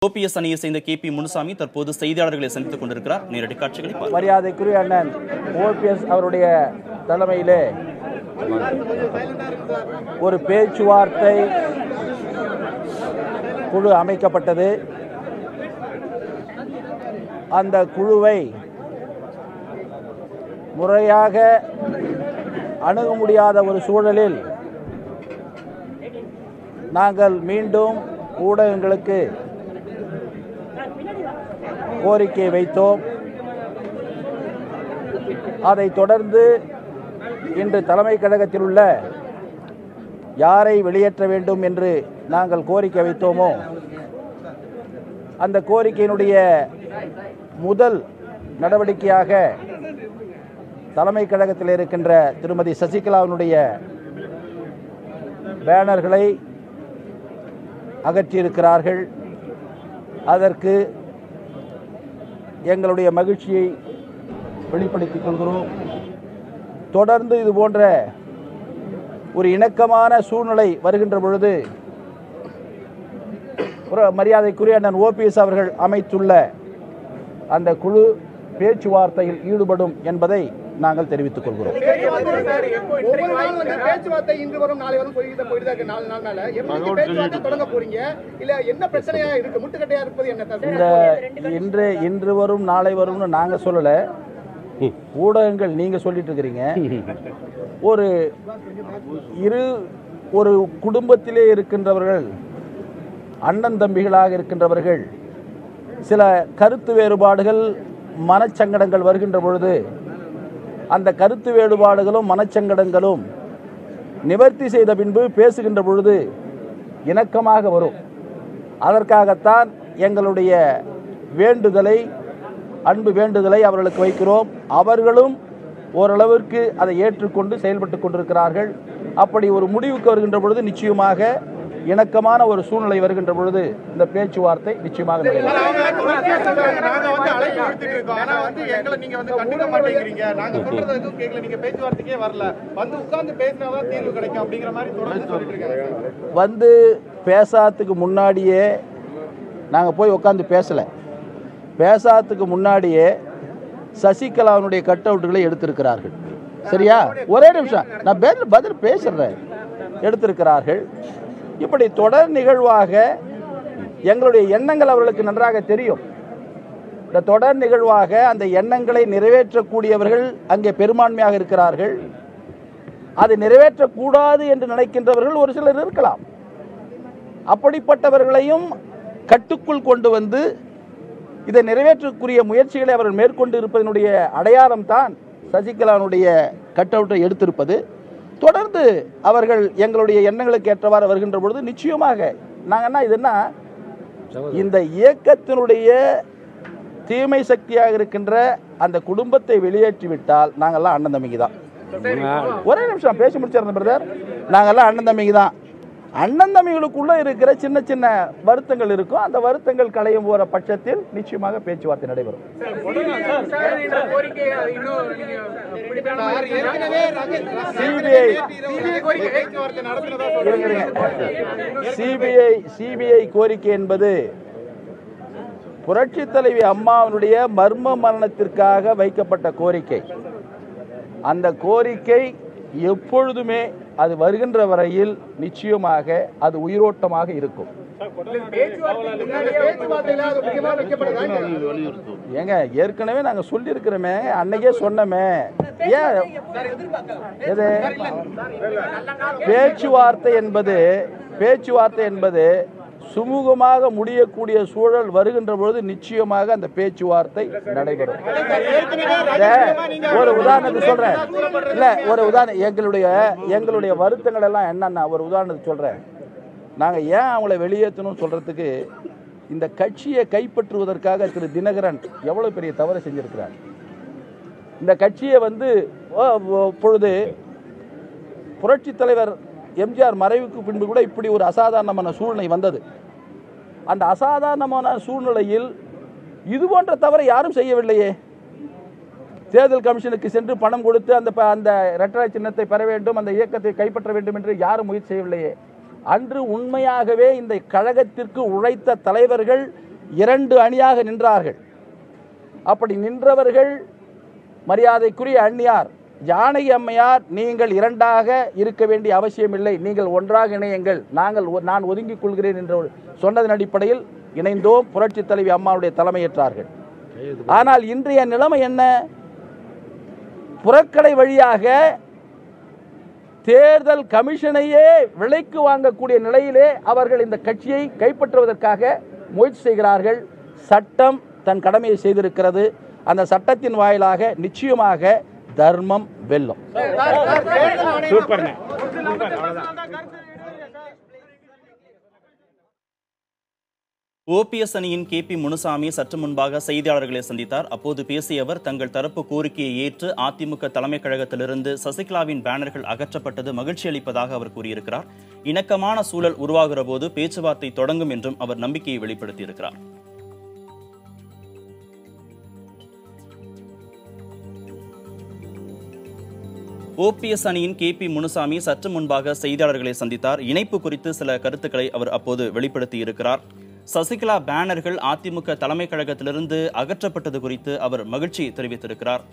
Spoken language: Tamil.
ஓபிஎஸ் அணியை சேர்ந்த கே.பி. முனுசாமி தற்போது செய்தியாளர்களை சந்தித்துக் கொண்டிருக்கிறார். நேரடி காட்சிகளை பார்க்கலாம். மரியாதைக்குரிய அண்ணன் ஓபிஎஸ் அவருடைய தலைமையிலே ஒரு பேச்சுவார்த்தை குழு அமைக்கப்பட்டது. அந்த குழுவை முறையாக அணுக முடியாத ஒரு சூழலில் நாங்கள் மீண்டும் ஊடகங்களுக்கு கோரிக்கை வைத்தோம். அதைத் தொடர்ந்து இன்று தலைமை கழகத்தில் உள்ள யாரை வெளியேற்ற வேண்டும் என்று நாங்கள் கோரிக்கை வைத்தோமோ அந்த கோரிக்கையினுடைய முதல் நடவடிக்கையாக தலைமை கழகத்தில் இருக்கின்ற திருமதி சசிகலாவினுடைய பேனர்களை அகற்றியிருக்கிறார்கள். அதற்கு எங்களுடைய மகிழ்ச்சியை வெளிப்படுத்திக் கொள்கிறோம். தொடர்ந்து இது போன்ற ஒரு இணக்கமான சூழ்நிலை வருகின்ற பொழுது ஒரு மரியாதைக்குரிய அண்ணன் ஓபிஎஸ் அவர்கள் அமைத்துள்ள அந்த குழு பேச்சுவார்த்தையில் ஈடுபடும் என்பதை நாங்கள் தெரிவித்துக் கொள்கிறோம். இன்று வரும் நாளை வரும்னு நாங்க சொல்லல, ஊடகங்கள் நீங்க சொல்லிட்டு இருக்கிறீங்க. ஒரு குடும்பத்திலே இருக்கின்றவர்கள், அண்ணன் தம்பிகளாக இருக்கின்றவர்கள், சில கருத்து வேறுபாடுகள் மனச்சங்கடங்கள் வருகின்ற பொழுது அந்த கருத்து வேறுபாடுகளும் மனச்சங்கடங்களும் நிவர்த்தி செய்த பின்பு பேசுகின்ற பொழுது இணக்கமாக வரும். அதற்காகத்தான் எங்களுடைய வேண்டுதலை, அன்பு வேண்டுதலை அவர்களுக்கு வைக்கிறோம். அவர்களும் ஓரளவிற்கு அதை ஏற்றுக்கொண்டு செயல்பட்டு கொண்டிருக்கிறார்கள். அப்படி ஒரு முடிவுக்கு வருகின்ற பொழுது நிச்சயமாக இணக்கமான ஒரு சூழ்நிலை வருகின்ற பொழுது இந்த பேச்சுவார்த்தை நிச்சயமாக வந்து பேசாததுக்கு முன்னாடியே நாங்கள் போய் உட்காந்து பேசலை. பேசாததுக்கு முன்னாடியே சசிகலாவினுடைய கட் அவுட்டுகளை எடுத்திருக்கிறார்கள். சரியா? ஒரே நிமிஷம், நான் பதில் பேசுறேன். எடுத்திருக்கிறார்கள். இப்படி தொடர் நிகழ்வாக எங்களுடைய எண்ணங்கள் அவர்களுக்கு நன்றாக தெரியும். இந்த தொடர் நிகழ்வாக அந்த எண்ணங்களை நிறைவேற்றக்கூடியவர்கள் அங்கே பெரும்பான்மையாக இருக்கிறார்கள். அதை நிறைவேற்றக்கூடாது என்று நினைக்கின்றவர்கள் ஒரு சிலர் இருக்கலாம். அப்படிப்பட்டவர்களையும் கட்டுக்குள் கொண்டு வந்து இதை நிறைவேற்றக்கூடிய முயற்சிகளை அவர்கள் மேற்கொண்டு இருப்பதனுடைய அடையாளம் தான் சசிகலாவுடைய கட் அவுட்டை எடுத்திருப்பது. தொடர்ந்து அவர்கள் எங்களுடைய எண்ணங்களுக்கு ஏற்றவாறு வருகின்ற பொழுது நிச்சயமாக நாங்கள் இது என்ன, இந்த இயக்கத்தினுடைய தீமை சக்தியாக இருக்கின்ற அந்த குடும்பத்தை வெளியேற்றிவிட்டால் நாங்கள்லாம் அண்ணன் தம்பிக்கு தான். ஒரே நிமிஷம் பேசி முடிச்சிருந்தேன் பிரதர். நாங்கள்லாம் அண்ணன் தம்பிக்கு தான். அண்ணன் தம்பிகளுக்குள்ள இருக்கிற சின்ன சின்ன வருத்தங்கள் இருக்கும். அந்த வருத்தங்கள் களையும் போற பட்சத்தில் நிச்சயமாக பேச்சுவார்த்தை நடைபெறும். சிபிஐ கோரிக்கை என்பது புரட்சி தலைவி அம்மாவுடைய மர்ம மரணத்திற்காக வைக்கப்பட்ட கோரிக்கை. அந்த கோரிக்கை எப்பொழுதுமே அது வருகின்ற வரையில் நிச்சயமாக அது உயிரோட்டமாக இருக்கும். ஏங்க ஏற்கனவே நாங்க சொல்லி இருக்கிறோமே, அன்னைக்கே சொன்னமே. ஏன் பேச்சுவார்த்தை என்பது சுமூகமாக முடியக்கூடிய சூழல் வருகின்ற பொழுது நிச்சயமாக அந்த பேச்சுவார்த்தை நடைபெறும். ஒரு உதாரணத்துக்கு சொல்றேன். இல்ல, ஒரு உதாரணம், எங்களுடைய வருத்தங்கள் எல்லாம் என்னன்னா, ஒரு உதாரணத்துக்கு சொல்றேன். நாங்க ஏன் அவங்களை வெளியேற்றணும் சொல்றதுக்கு, இந்த கட்சியை கைப்பற்றுவதற்காக திரு தினகரன் எவ்வளவு பெரிய தவறு செஞ்சிருக்கிறார். இந்த கட்சியை பொழுது புரட்சி தலைவர் எம்ஜிஆர் மறைவுக்கு பின்பு கூட இப்படி ஒரு அசாதாரணமான சூழ்நிலை வந்தது. அந்த அசாதாரணமான சூழ்நிலையில் இது போன்ற தவறை யாரும் செய்யவில்லையே. தேர்தல் கமிஷனுக்கு சென்று பணம் கொடுத்து அந்த இரட்டை சின்னத்தை பெற வேண்டும், அந்த இயக்கத்தை கைப்பற்ற வேண்டும் என்று யாரும் முயற்சி செய்யவில்லையே. அன்று உண்மையாகவே இந்த கழகத்திற்கு உழைத்த தலைவர்கள் 2 அணியாக நின்றார்கள். அப்படி நின்றவர்கள் மரியாதைக்குரிய அந்நியார் ஜானகி அம்மையார், நீங்கள் 2ஆக இருக்க வேண்டிய அவசியமில்லை, நீங்கள் ஒன்றாக இணையுங்கள், நான் ஒதுங்கிக் கொள்கிறேன் என்று சொன்னதன் அடிப்படையில் இணைந்தோம். புரட்சி தலைவி அம்மாவுடைய தலைமையேற்றார்கள். ஆனால் இன்றைய நிலைமை என்ன? புறக்கடை வழியாக தேர்தல் கமிஷனையே விலைக்கு வாங்கக்கூடிய நிலையிலே அவர்கள் இந்த கட்சியை கைப்பற்றுவதற்காக முயற்சி செய்கிறார்கள். சட்டம் தன் கடமையை செய்திருக்கிறது. அந்த சட்டத்தின் வாயிலாக நிச்சயமாக தர்மம் வெல்லும். ஓபிஎஸ் அணியின் KP முனுசாமி சற்று முன்பாக செய்தியாளர்களை சந்தித்தார். அப்போது பேசிய அவர், தங்கள் தரப்பு கோரிக்கையை ஏற்று அதிமுக தலைமை கழகத்திலிருந்து சசிகலாவின் பேனர்கள் அகற்றப்பட்டது மகிழ்ச்சி அளிப்பதாக அவர் கூறியிருக்கிறார். இணக்கமான சூழல் உருவாகிற போது பேச்சுவார்த்தை தொடங்கும் என்றும் அவர் நம்பிக்கையை வெளிப்படுத்தியிருக்கிறார். ஓபிஎஸ் அணியின் KP முனுசாமி சற்று முன்பாக செய்தியாளர்களை சந்தித்தார். இணைப்பு குறித்து சில கருத்துக்களை அவர் அப்போது வெளிப்படுத்தியிருக்கிறார். சசிகலா பேனர்கள் அதிமுக தலைமை கழகத்திலிருந்து அகற்றப்பட்டது குறித்து அவர் மகிழ்ச்சி தெரிவித்திருக்கிறார்.